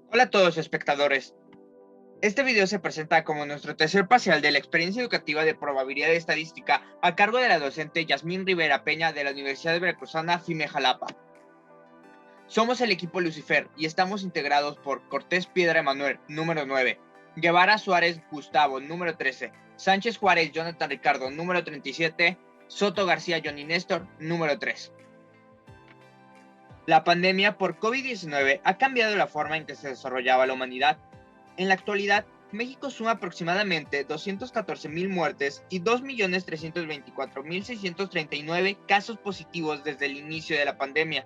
Hola a todos espectadores. Este video se presenta como nuestro tercer parcial de la experiencia educativa de probabilidad estadística a cargo de la docente Yasmín Rivera Peña de la Universidad Veracruzana FIME Jalapa. Somos el equipo Lucifer y estamos integrados por Cortés Piedra Emanuel, número 9, Guevara Suárez Gustavo, número 13, Sánchez Juárez Jonathan Ricardo, número 37, Soto García Johnny Néstor, número 3. La pandemia por COVID-19 ha cambiado la forma en que se desarrollaba la humanidad. En la actualidad, México suma aproximadamente 214,000 muertes y 2.324,639 casos positivos desde el inicio de la pandemia.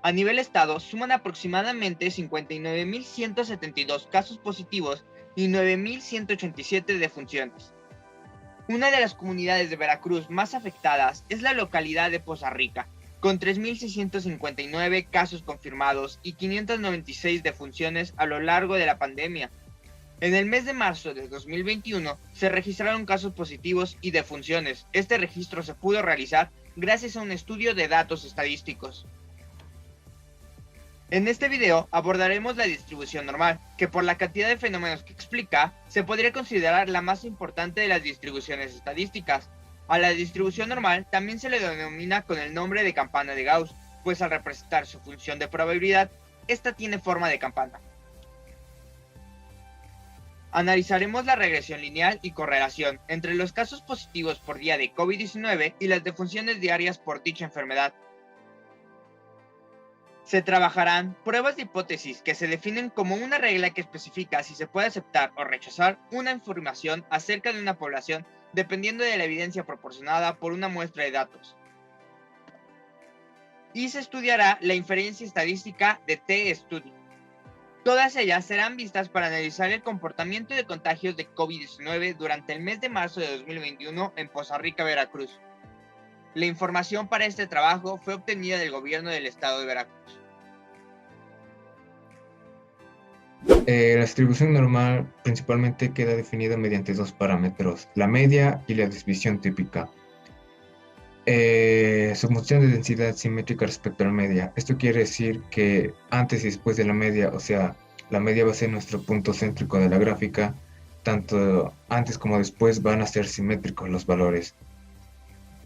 A nivel estado, suman aproximadamente 59,172 casos positivos y 9,187 defunciones. Una de las comunidades de Veracruz más afectadas es la localidad de Poza Rica, con 3,659 casos confirmados y 596 defunciones a lo largo de la pandemia. En el mes de marzo de 2021 se registraron casos positivos y defunciones. Este registro se pudo realizar gracias a un estudio de datos estadísticos. En este video abordaremos la distribución normal, que por la cantidad de fenómenos que explica, se podría considerar la más importante de las distribuciones estadísticas. A la distribución normal también se le denomina con el nombre de campana de Gauss, pues al representar su función de probabilidad, esta tiene forma de campana. Analizaremos la regresión lineal y correlación entre los casos positivos por día de COVID-19 y las defunciones diarias por dicha enfermedad. Se trabajarán pruebas de hipótesis que se definen como una regla que especifica si se puede aceptar o rechazar una información acerca de una población dependiendo de la evidencia proporcionada por una muestra de datos. Y se estudiará la inferencia estadística de T-Study. Todas ellas serán vistas para analizar el comportamiento de contagios de COVID-19 durante el mes de marzo de 2021 en Poza Rica, Veracruz. La información para este trabajo fue obtenida del gobierno del estado de Veracruz. La distribución normal principalmente queda definida mediante dos parámetros, la media y la desviación típica. Su función de densidad simétrica respecto a la media. Esto quiere decir que antes y después de la media, o sea, la media va a ser nuestro punto céntrico de la gráfica, tanto antes como después van a ser simétricos los valores.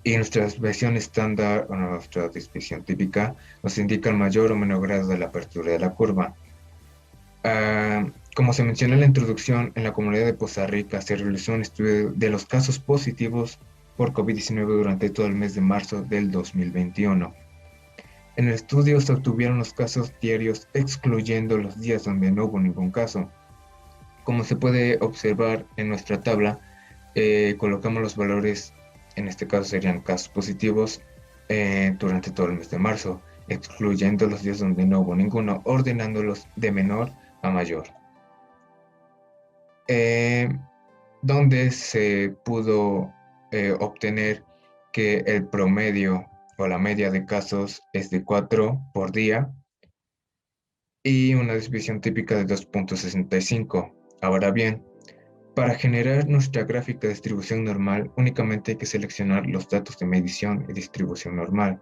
Y nuestra desviación estándar o nuestra desviación típica nos indica el mayor o menor grado de la apertura de la curva. Como se mencionó en la introducción, en la comunidad de Poza Rica se realizó un estudio de los casos positivos por COVID-19 durante todo el mes de marzo del 2021. En el estudio se obtuvieron los casos diarios excluyendo los días donde no hubo ningún caso. Como se puede observar en nuestra tabla, colocamos los valores, en este caso serían casos positivos, durante todo el mes de marzo, excluyendo los días donde no hubo ninguno, ordenándolos de menor a mayor. Donde se pudo obtener que el promedio o la media de casos es de 4 por día y una desviación típica de 2,65. Ahora bien, para generar nuestra gráfica de distribución normal, únicamente hay que seleccionar los datos de medición y distribución normal.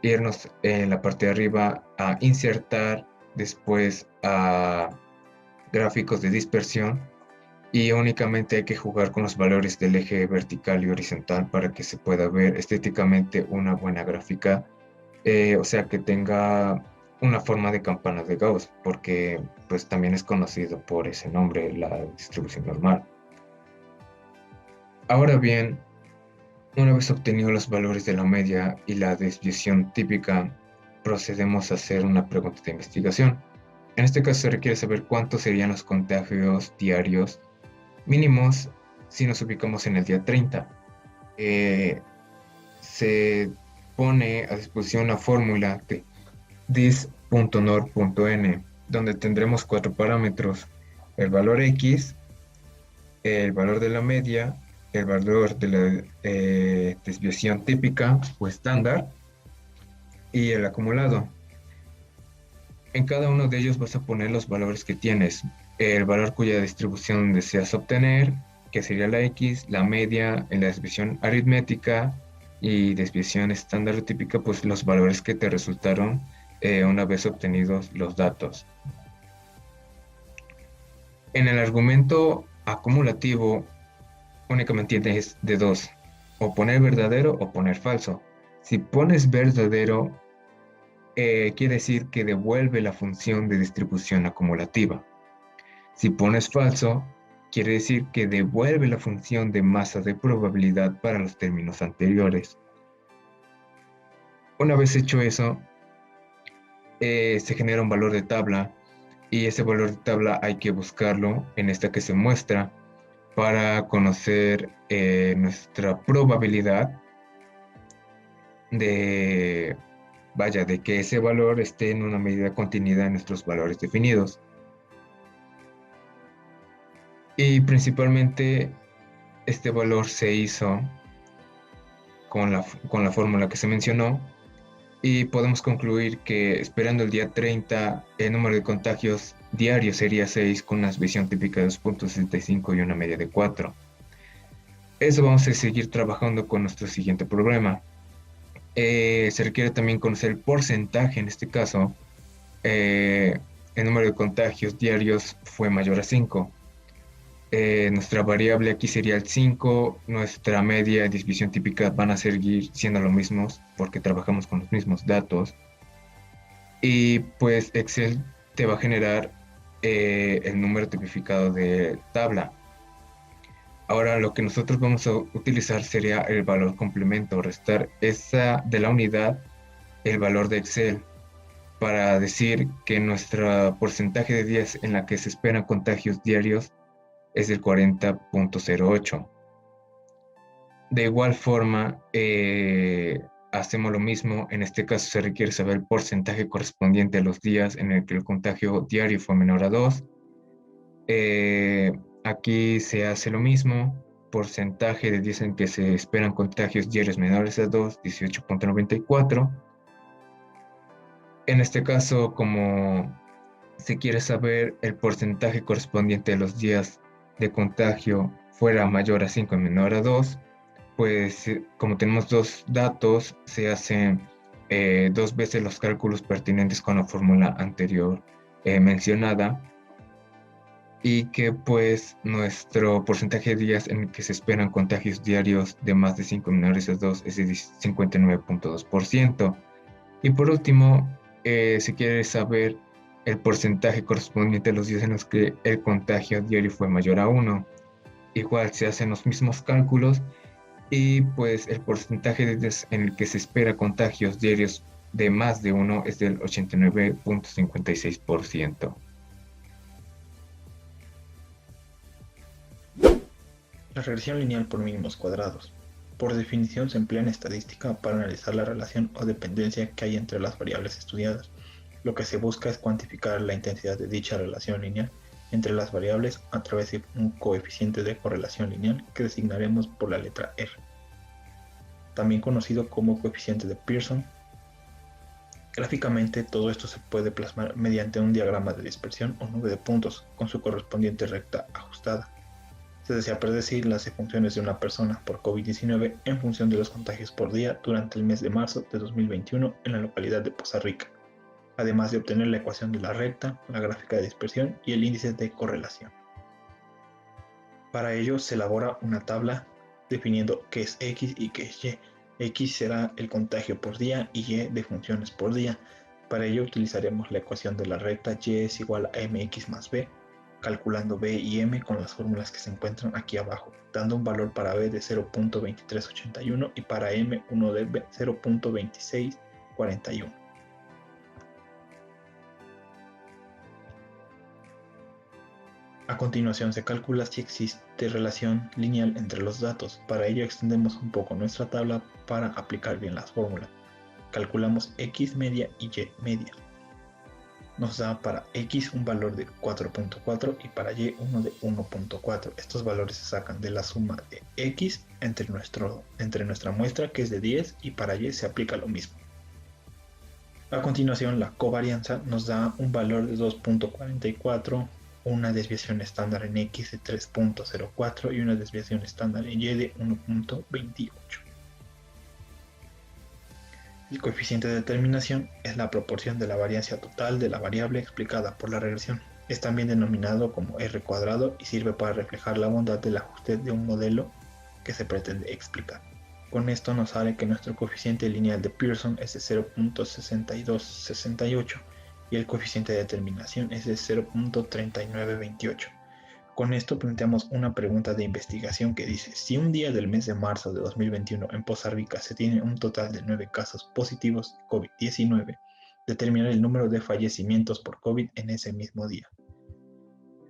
Irnos en la parte de arriba a insertar, después a gráficos de dispersión, y únicamente hay que jugar con los valores del eje vertical y horizontal para que se pueda ver estéticamente una buena gráfica, o sea que tenga una forma de campana de Gauss, porque pues también es conocido por ese nombre, la distribución normal. Ahora bien, una vez obtenidos los valores de la media y la desviación típica, procedemos a hacer una pregunta de investigación. En este caso se requiere saber cuántos serían los contagios diarios mínimos si nos ubicamos en el día 30. Se pone a disposición la fórmula de dis.nor.n, donde tendremos 4 parámetros: el valor X, el valor de la media, el valor de la desviación típica o estándar y el acumulado. En cada uno de ellos vas a poner los valores que tienes, el valor cuya distribución deseas obtener, que sería la X, la media, en la desviación aritmética y desviación estándar o típica, pues los valores que te resultaron una vez obtenidos los datos. En el argumento acumulativo únicamente es de dos, o poner verdadero o poner falso. Si pones verdadero, quiere decir que devuelve la función de distribución acumulativa. Si pones falso, quiere decir que devuelve la función de masa de probabilidad para los términos anteriores. Una vez hecho eso, se genera un valor de tabla y ese valor de tabla hay que buscarlo en esta que se muestra para conocer nuestra probabilidad de, vaya, de que ese valor esté en una medida contenida en nuestros valores definidos. Y principalmente este valor se hizo con la fórmula que se mencionó y podemos concluir que esperando el día 30 el número de contagios diarios sería 6 con una visión típica de 2.65 y una media de 4. Eso vamos a seguir trabajando con nuestro siguiente problema. Se requiere también conocer el porcentaje, en este caso, el número de contagios diarios fue mayor a 5. Nuestra variable aquí sería el 5, nuestra media y distribución típica van a seguir siendo lo mismos porque trabajamos con los mismos datos. Y pues Excel te va a generar el número tipificado de tabla. Ahora lo que nosotros vamos a utilizar sería el valor complemento, restar esa de la unidad, el valor de Excel, para decir que nuestro porcentaje de días en la que se esperan contagios diarios es el 40.08. De igual forma, hacemos lo mismo. En este caso se requiere saber el porcentaje correspondiente a los días en el que el contagio diario fue menor a 2. Aquí se hace lo mismo. Porcentaje de días en que se esperan contagios diarios menores a 2, 18.94. En este caso, como se quiere saber el porcentaje correspondiente a los días de contagio fuera mayor a 5 y menor a 2, pues como tenemos dos datos, se hacen dos veces los cálculos pertinentes con la fórmula anterior mencionada, y que pues nuestro porcentaje de días en que se esperan contagios diarios de más de 5 menores a 2 es de 59.2%. Y por último, si quieres saber el porcentaje correspondiente a los días en los que el contagio diario fue mayor a 1, igual se hacen los mismos cálculos y pues el porcentaje de días en el que se espera contagios diarios de más de 1 es del 89.56%. La regresión lineal por mínimos cuadrados. Por definición se emplea en estadística para analizar la relación o dependencia que hay entre las variables estudiadas. Lo que se busca es cuantificar la intensidad de dicha relación lineal entre las variables a través de un coeficiente de correlación lineal que designaremos por la letra R, también conocido como coeficiente de Pearson. Gráficamente todo esto se puede plasmar mediante un diagrama de dispersión o nube de puntos con su correspondiente recta ajustada. Se desea predecir las defunciones de una persona por COVID-19 en función de los contagios por día durante el mes de marzo de 2021 en la localidad de Poza Rica, además de obtener la ecuación de la recta, la gráfica de dispersión y el índice de correlación. Para ello se elabora una tabla definiendo qué es X y qué es Y. X será el contagio por día y Y defunciones por día. Para ello utilizaremos la ecuación de la recta Y es igual a mx más b, calculando b y m con las fórmulas que se encuentran aquí abajo, dando un valor para b de 0.2381 y para m uno de 0.2641. A continuación se calcula si existe relación lineal entre los datos. Para ello extendemos un poco nuestra tabla para aplicar bien las fórmulas. Calculamos x media y y media. Nos da para x un valor de 4.4 y para y uno de 1.4. Estos valores se sacan de la suma de x entre nuestra muestra, que es de 10, y para y se aplica lo mismo. A continuación la covarianza nos da un valor de 2.44, una desviación estándar en x de 3.04 y una desviación estándar en y de 1.28. El coeficiente de determinación es la proporción de la variancia total de la variable explicada por la regresión. Es también denominado como R cuadrado y sirve para reflejar la bondad del ajuste de un modelo que se pretende explicar. Con esto nos sale que nuestro coeficiente lineal de Pearson es de 0.6268 y el coeficiente de determinación es de 0.3928. Con esto planteamos una pregunta de investigación que dice: si un día del mes de marzo de 2021 en Poza Rica se tiene un total de 9 casos positivos de COVID-19, determinar el número de fallecimientos por COVID en ese mismo día.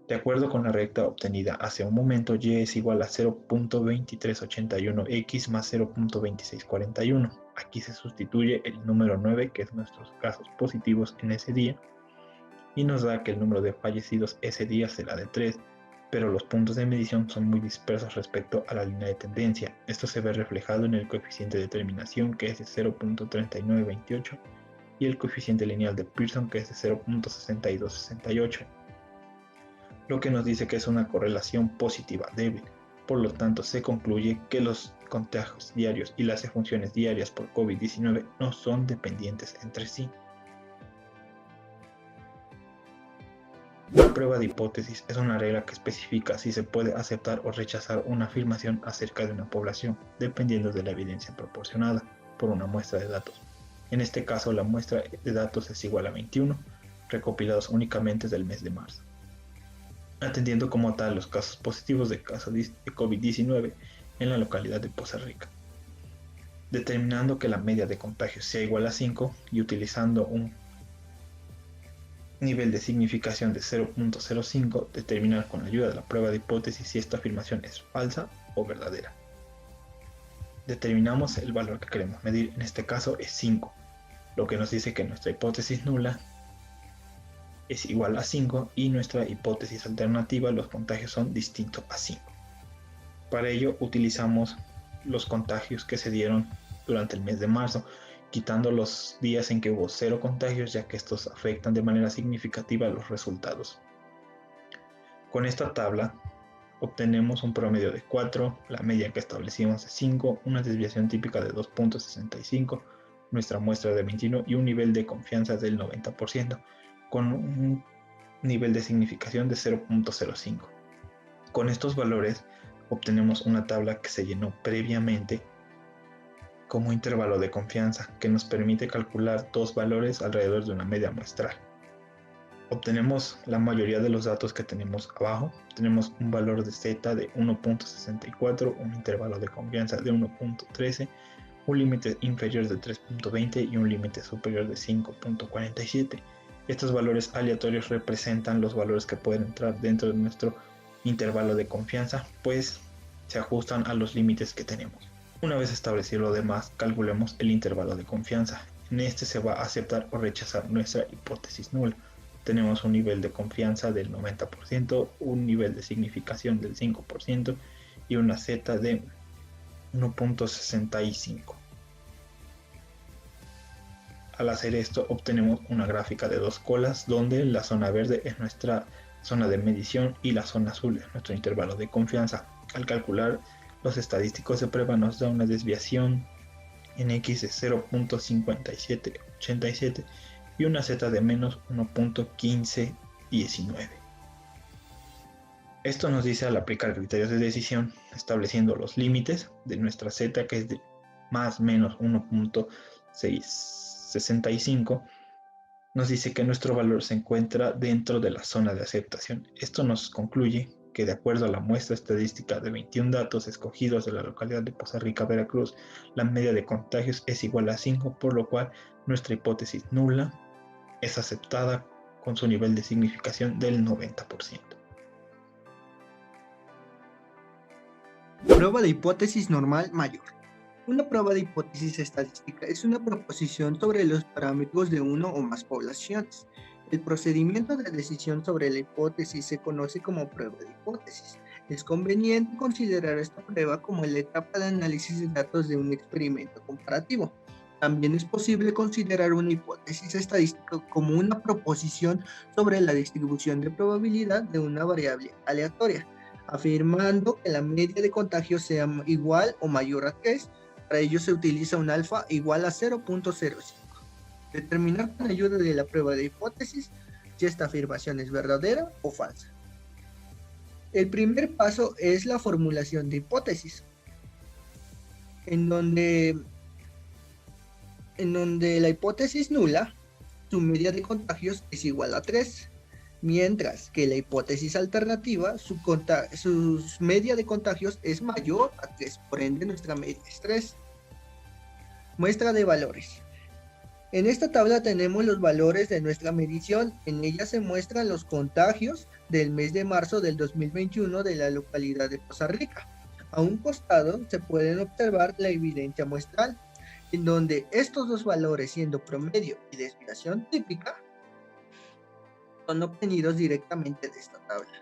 De acuerdo con la recta obtenida hace un momento, y es igual a 0.2381x más 0.2641. Aquí se sustituye el número 9, que es nuestros casos positivos en ese día, y nos da que el número de fallecidos ese día será de 3, pero los puntos de medición son muy dispersos respecto a la línea de tendencia. Esto se ve reflejado en el coeficiente de determinación, que es de 0.3928, y el coeficiente lineal de Pearson, que es de 0.6268. Lo que nos dice que es una correlación positiva débil. Por lo tanto, se concluye que los contagios diarios y las defunciones diarias por COVID-19 no son dependientes entre sí. La prueba de hipótesis es una regla que especifica si se puede aceptar o rechazar una afirmación acerca de una población, dependiendo de la evidencia proporcionada por una muestra de datos. En este caso, la muestra de datos es igual a 21, recopilados únicamente del mes de marzo, atendiendo como tal los casos positivos de COVID-19 en la localidad de Poza Rica, determinando que la media de contagios sea igual a 5 y utilizando un nivel de significación de 0.05, determinar con la ayuda de la prueba de hipótesis si esta afirmación es falsa o verdadera. Determinamos el valor que queremos medir, en este caso es 5, lo que nos dice que nuestra hipótesis nula es igual a 5 y nuestra hipótesis alternativa, los contagios son distintos a 5. Para ello utilizamos los contagios que se dieron durante el mes de marzo, quitando los días en que hubo 0 contagios, ya que estos afectan de manera significativa los resultados. Con esta tabla obtenemos un promedio de 4, la media que establecimos de 5, una desviación típica de 2.65, nuestra muestra de 21 y un nivel de confianza del 90%, con un nivel de significación de 0.05. Con estos valores obtenemos una tabla que se llenó previamente como intervalo de confianza, que nos permite calcular dos valores alrededor de una media muestral. Obtenemos la mayoría de los datos que tenemos abajo. Tenemos un valor de z de 1.64, un intervalo de confianza de 1.13, un límite inferior de 3.20 y un límite superior de 5.47. Estos valores aleatorios representan los valores que pueden entrar dentro de nuestro intervalo de confianza, pues se ajustan a los límites que tenemos. Una vez establecido lo demás, calculemos el intervalo de confianza. En este se va a aceptar o rechazar nuestra hipótesis nula. Tenemos un nivel de confianza del 90%, un nivel de significación del 5% y una z de 1.65. Al hacer esto obtenemos una gráfica de dos colas, donde la zona verde es nuestra zona de medición y la zona azul es nuestro intervalo de confianza. Al calcular los estadísticos de prueba nos da una desviación en X de 0.5787 y una Z de menos 1.1519. Esto nos dice al aplicar criterios de decisión, estableciendo los límites de nuestra Z, que es de más menos 1.665, nos dice que nuestro valor se encuentra dentro de la zona de aceptación. Esto nos concluye que, de acuerdo a la muestra estadística de 21 datos escogidos de la localidad de Poza Rica, Veracruz, la media de contagios es igual a 5, por lo cual nuestra hipótesis nula es aceptada con su nivel de significación del 90%. Prueba de hipótesis normal mayor. Una prueba de hipótesis estadística es una proposición sobre los parámetros de uno o más poblaciones. El procedimiento de decisión sobre la hipótesis se conoce como prueba de hipótesis. Es conveniente considerar esta prueba como la etapa de análisis de datos de un experimento comparativo. También es posible considerar una hipótesis estadística como una proposición sobre la distribución de probabilidad de una variable aleatoria, afirmando que la media de contagios sea igual o mayor a 3. Para ello se utiliza un alfa igual a 0.05. Determinar con ayuda de la prueba de hipótesis si esta afirmación es verdadera o falsa. El primer paso es la formulación de hipótesis, en donde la hipótesis nula, su media de contagios es igual a 3, mientras que la hipótesis alternativa, su media de contagios es mayor a 3, por ende nuestra media es 3. Muestra de valores. En esta tabla tenemos los valores de nuestra medición. En ella se muestran los contagios del mes de marzo del 2021 de la localidad de Poza Rica. A un costado se pueden observar la evidencia muestral, en donde estos dos valores, siendo promedio y desviación típica, son obtenidos directamente de esta tabla,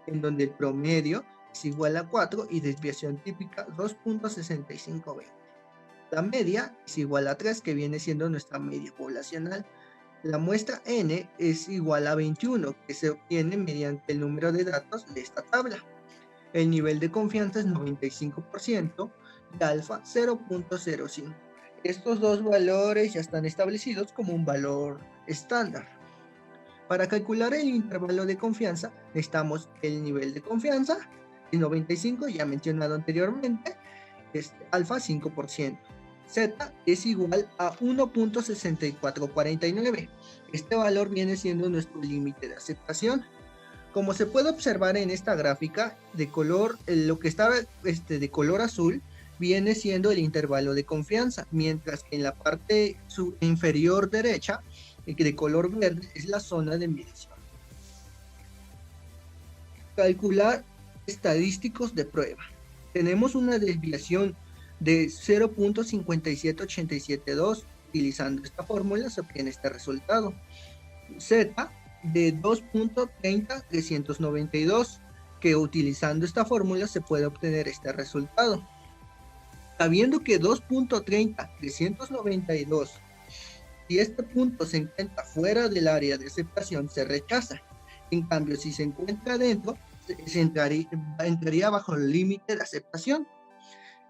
en donde el promedio es igual a 4 y desviación típica 2.6520. La media es igual a 3, que viene siendo nuestra media poblacional. La muestra n es igual a 21, que se obtiene mediante el número de datos de esta tabla. El nivel de confianza es 95% y alfa 0.05. Estos dos valores ya están establecidos como un valor estándar. Para calcular el intervalo de confianza necesitamos el nivel de confianza, el 95 ya mencionado anteriormente, es alfa 5%. Z es igual a 1.6449. Este valor viene siendo nuestro límite de aceptación. Como se puede observar en esta gráfica, de color, lo que está de color azul viene siendo el intervalo de confianza, mientras que en la parte inferior derecha, de color verde, es la zona de medición. Calcular estadísticos de prueba. Tenemos una desviación de 0.57872. Utilizando esta fórmula se obtiene este resultado. Z de 2.30392, que utilizando esta fórmula se puede obtener este resultado. Sabiendo que 2.30392, si este punto se encuentra fuera del área de aceptación, se rechaza. En cambio, si se encuentra dentro, entraría bajo el límite de aceptación.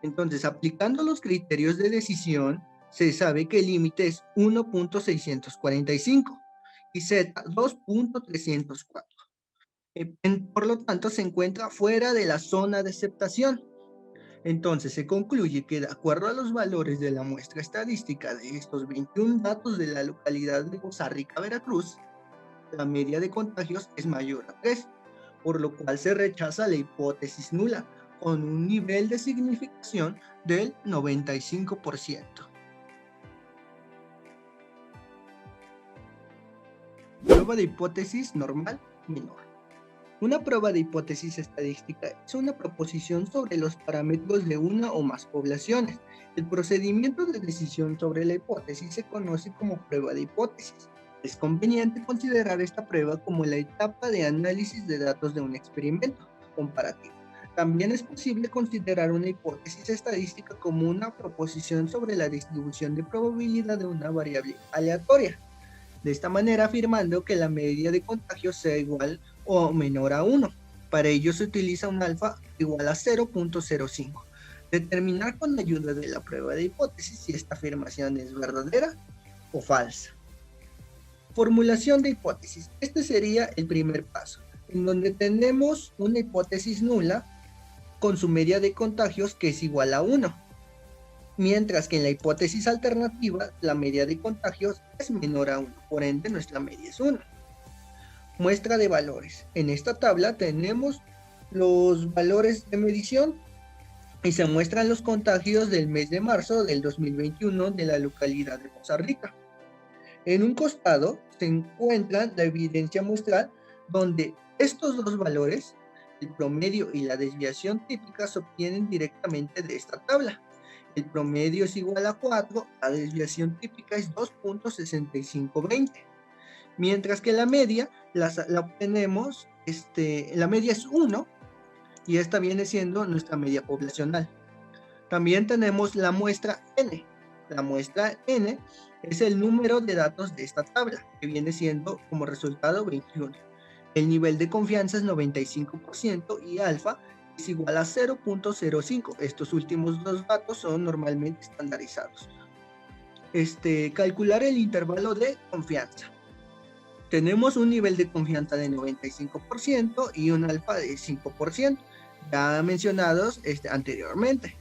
Entonces, aplicando los criterios de decisión, se sabe que el límite es 1.645 y Z 2.304. Por lo tanto, se encuentra fuera de la zona de aceptación. Entonces, se concluye que de acuerdo a los valores de la muestra estadística de estos 21 datos de la localidad de Poza Rica, Veracruz, la media de contagios es mayor a 3, por lo cual se rechaza la hipótesis nula, con un nivel de significación del 95%. Prueba de hipótesis normal menor. Una prueba de hipótesis estadística es una proposición sobre los parámetros de una o más poblaciones. El procedimiento de decisión sobre la hipótesis se conoce como prueba de hipótesis. Es conveniente considerar esta prueba como la etapa de análisis de datos de un experimento comparativo. También es posible considerar una hipótesis estadística como una proposición sobre la distribución de probabilidad de una variable aleatoria. De esta manera afirmando que la media de contagios sea igual o menor a 1. Para ello se utiliza un alfa igual a 0.05. Determinar con la ayuda de la prueba de hipótesis si esta afirmación es verdadera o falsa. Formulación de hipótesis. Este sería el primer paso, en donde tenemos una hipótesis nula con su media de contagios que es igual a 1, mientras que en la hipótesis alternativa la media de contagios es menor a 1, por ende nuestra media es 1. Muestra de valores. En esta tabla tenemos los valores de medición y se muestran los contagios del mes de marzo del 2021 de la localidad de Poza Rica. En un costado se encuentra la evidencia muestral, donde estos dos valores, el promedio y la desviación típica, se obtienen directamente de esta tabla. El promedio es igual a 4, la desviación típica es 2.6520. Mientras que la media la obtenemos, la media es 1 y esta viene siendo nuestra media poblacional. También tenemos la muestra n. La muestra n es el número de datos de esta tabla, que viene siendo como resultado 21. El nivel de confianza es 95% y alfa es igual a 0.05. Estos últimos dos datos son normalmente estandarizados. Calcular el intervalo de confianza. tenemos un nivel de confianza de 95% y un alfa de 5%, ya mencionados anteriormente,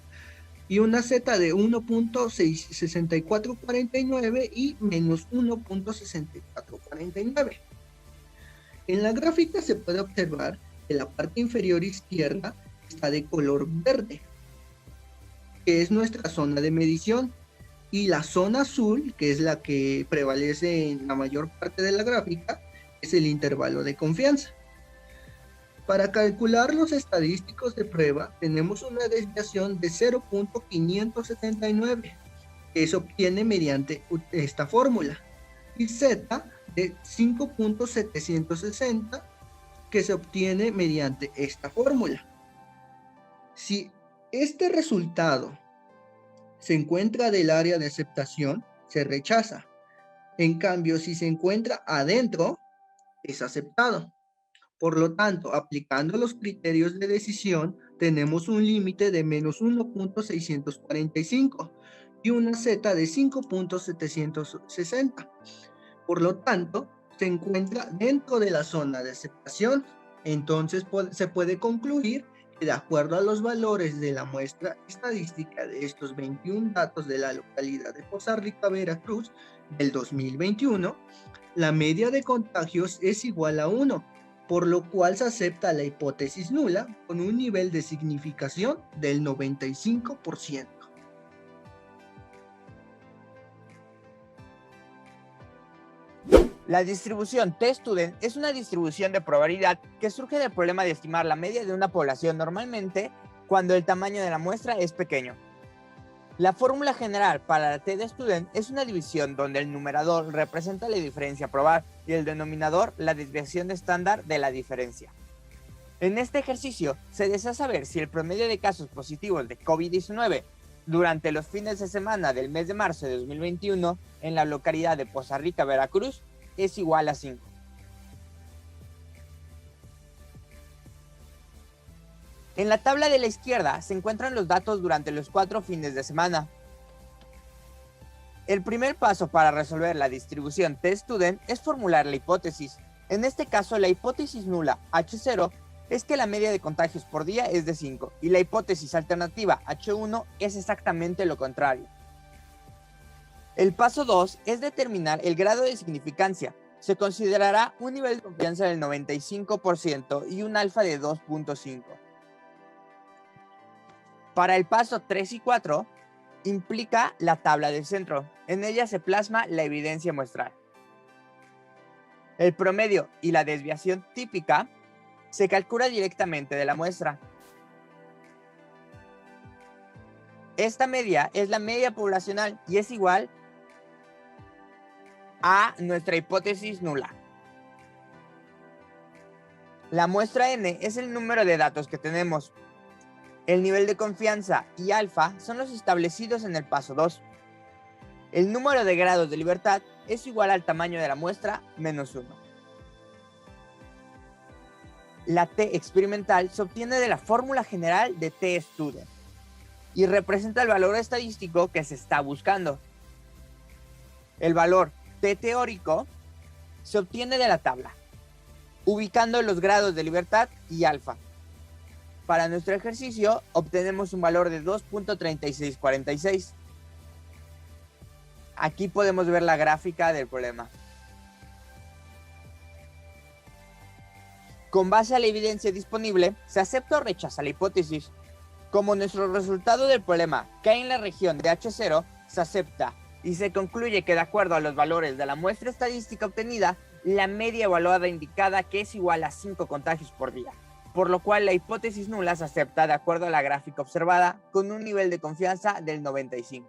y una Z de 1.6449 y menos 1.6449. En la gráfica se puede observar que la parte inferior izquierda está de color verde, que es nuestra zona de medición, y la zona azul, que es la que prevalece en la mayor parte de la gráfica, es el intervalo de confianza. Para calcular los estadísticos de prueba, tenemos una desviación de 0.579, que se obtiene mediante esta fórmula, y Z de 5.760, que se obtiene mediante esta fórmula. Si este resultado se encuentra del área de aceptación, se rechaza. En cambio, si se encuentra adentro, es aceptado. Por lo tanto, aplicando los criterios de decisión, tenemos un límite de menos 1.645 y una Z de 5.760. Por lo tanto, se encuentra dentro de la zona de aceptación. Entonces, se puede concluir que de acuerdo a los valores de la muestra estadística de estos 21 datos de la localidad de Poza Rica, Veracruz, del 2021, la media de contagios es igual a 1, por lo cual se acepta la hipótesis nula con un nivel de significación del 95%. La distribución t-student es una distribución de probabilidad que surge del problema de estimar la media de una población normalmente cuando el tamaño de la muestra es pequeño. La fórmula general para la t-student es una división donde el numerador representa la diferencia a probar y el denominador la desviación estándar de la diferencia. En este ejercicio se desea saber si el promedio de casos positivos de COVID-19 durante los fines de semana del mes de marzo de 2021 en la localidad de Poza Rica, Veracruz, es igual a 5. En la tabla de la izquierda se encuentran los datos durante los 4 fines de semana. El primer paso para resolver la distribución t-student es formular la hipótesis. En este caso, la hipótesis nula H0 es que la media de contagios por día es de 5 y la hipótesis alternativa H1 es exactamente lo contrario. El paso 2 es determinar el grado de significancia. Se considerará un nivel de confianza del 95% y un alfa de 2.5. Para el paso 3 y 4, implica la tabla del centro. En ella se plasma la evidencia muestral. El promedio y la desviación típica se calcula directamente de la muestra. Esta media es la media poblacional y es igual a nuestra hipótesis nula. La muestra n es el número de datos que tenemos. El nivel de confianza y alfa son los establecidos en el paso 2. El número de grados de libertad es igual al tamaño de la muestra menos 1. La t experimental se obtiene de la fórmula general de t-student y representa el valor estadístico que se está buscando. El valor t teórico se obtiene de la tabla, ubicando los grados de libertad y alfa. Para nuestro ejercicio obtenemos un valor de 2.3646. Aquí podemos ver la gráfica del problema. Con base a la evidencia disponible, se acepta o rechaza la hipótesis. Como nuestro resultado del problema cae en la región de H0, se acepta y se concluye que de acuerdo a los valores de la muestra estadística obtenida, la media evaluada indicada que es igual a 5 contagios por día, por lo cual la hipótesis nula se acepta de acuerdo a la gráfica observada con un nivel de confianza del 95.